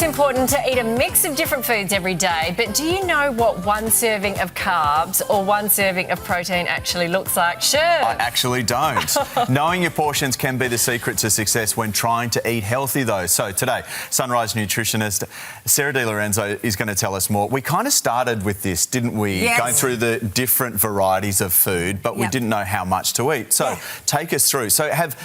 important to eat a mix of different foods every day, but do you know what one serving of carbs or one serving of protein actually looks like? Sure. I actually don't. Knowing your portions can be the secret to success when trying to eat healthy, though. So today, Sunrise nutritionist Sarah Di Lorenzo is going to tell us more. We kind of started with this, didn't we? Yes. Going through the different varieties of food, but we didn't know how much to eat. So take us through. So have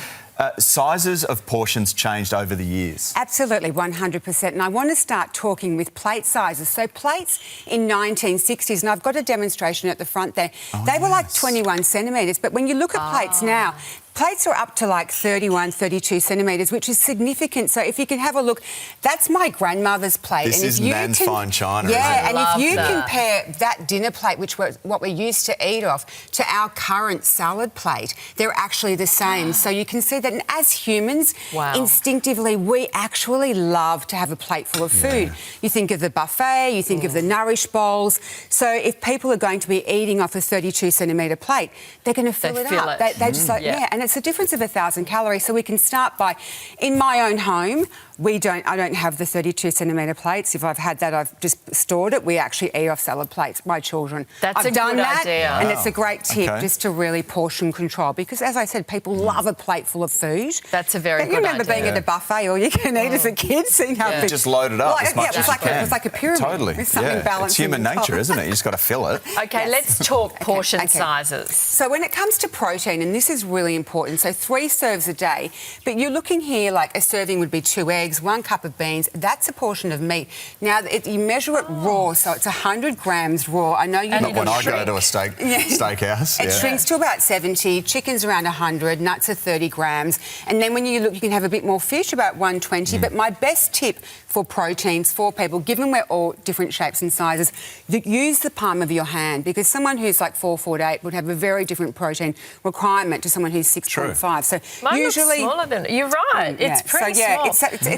sizes of portions changed over the years? Absolutely, 100%. And I want to start talking with plate sizes. So plates in 1960s, and I've got a demonstration at the front there, they were like 21 centimetres. But when you look at plates now, plates are up to like 31, 32 centimetres, which is significant. So if you can have a look, that's my grandmother's plate. This is Nan's fine china, isn't it? Yeah, and if you that. compare that dinner plate, which was what we used to eat off, to our current salad plate, they're actually the same. So you can see that as humans, instinctively, we actually love to have a plate full of food. You think of the buffet, you think of the Nourish bowls. So if people are going to be eating off a 32 centimetre plate, they're going to fill it up. They just like, and it's a difference of 1,000 calories. So we can start by, in my own home, I don't have the 32 centimetre plates. If I've had that, I've just stored it. We actually eat off salad plates, my children. That's I've done good that, idea. and it's a great tip just to really portion control, because as I said, people love a plate full of food. That's a very good idea. You remember being at a buffet, all you can eat as a kid, seeing how big... Just load it up as much as you can. It was like a pyramid. Totally, With something balanced. It's human nature, isn't it? You just got to fill it. Okay, let's talk portion sizes. So when it comes to protein, and this is really important, so 3 serves a day, but you're looking here like a serving would be 2 eggs, 1 cup of beans. That's a portion of meat. Now, you measure it raw, so it's 100 grams raw. I know you... Not when I go to a steakhouse. It shrinks to about 70, chicken's around 100, nuts are 30 grams. And then when you look, you can have a bit more fish, about 120. But my best tip for proteins for people, given we're all different shapes and sizes, use the palm of your hand, because someone who's like 4 foot 8 would have a very different protein requirement to someone who's 6.5. So mine usually looks smaller than you're right. It's pretty small.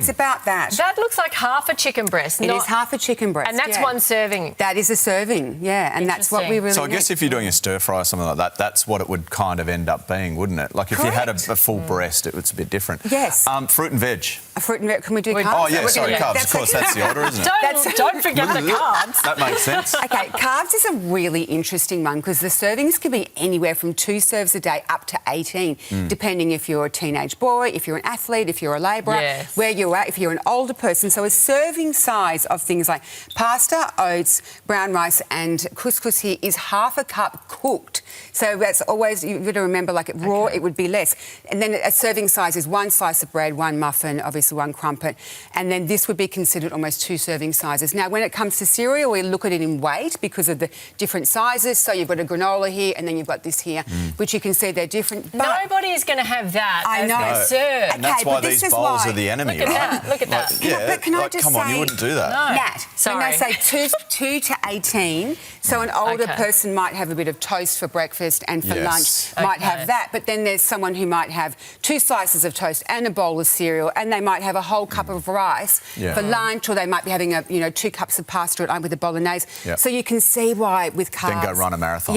It's about that. That looks like half a chicken breast. It is half a chicken breast, and that's one serving. That is a serving, and that's what we really. So I guess if you're doing a stir fry or something like that, that's what it would kind of end up being, wouldn't it? Like if you had a full breast, it was a bit different. Yes. Fruit and veg. Fruit and veg. Can we do carbs? Oh yeah, sorry, carbs. Of course, that's the order, isn't it? Don't forget the carbs. That makes sense. Okay, carbs is a really interesting one, because the servings can be anywhere from 2 serves a day up to 18, depending if you're a teenage boy, if you're an athlete, if you're a labourer, where you're at, if you're an older person. So a serving size of things like pasta, oats, brown rice and couscous here is half a cup cooked. So that's always, you've got to remember, like raw, it would be less. And then a serving size is 1 slice of bread, 1 muffin, obviously 1 crumpet. And then this would be considered almost 2 serving sizes. Now, when it comes to cereal, we look at it in weight because of the different sizes. So you've got a granola here, and then you've got this here, which you can see they're different. But nobody is going to have that as their serve. And that's why these bowls are the enemy, Look at that. Look at that. But can I just come say... on, you wouldn't do that. No. Nat, sorry. When they say 2 to 18, so an older person might have a bit of toast for breakfast and for lunch, might have that. But then there's someone who might have 2 slices of toast and a bowl of cereal, and they might have a whole cup of rice for lunch, or they might be having 2 cups of pasta at with a bolognese. So you can see why with carbs... Then go run a marathon.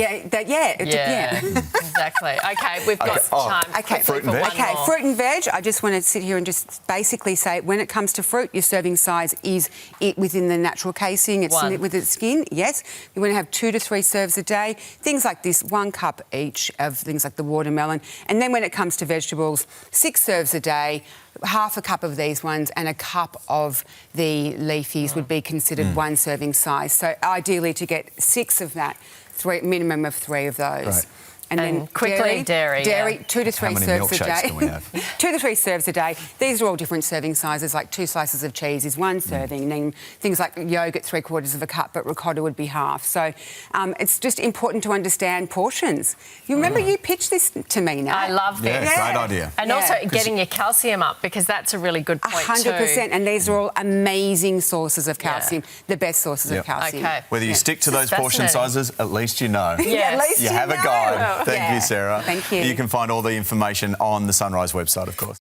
Exactly. Okay, we've got time. Okay, fruit and veg. Okay, fruit and veg. I just want to sit here and just basically say, when it comes to fruit, your serving size is it within the natural casing. It's with its skin. Yes, you want to have 2 to 3 serves a day. Things like this, 1 cup each of things like the watermelon. And then when it comes to vegetables, 6 serves a day. Half a cup of these ones and a cup of the leafies would be considered 1 serving size. So ideally to get 6 of that, minimum of 3 of those. Right. And then quickly, dairy 2 to 3 serves a day. Can we have? 2 to 3 serves a day. These are all different serving sizes, like 2 slices of cheese is 1 serving, and then things like yogurt, 3/4 of a cup, but ricotta would be half. So it's just important to understand portions. You remember you pitched this to me, Nat? I love this. Yeah, great idea. And also getting your calcium up, because that's a really good point 100%, and these are all amazing sources of calcium, the best sources of calcium. Okay. Whether you stick to those portion sizes, at least you know. At least you have a guide. Thank you, Sarah. Thank you. You can find all the information on the Sunrise website, of course.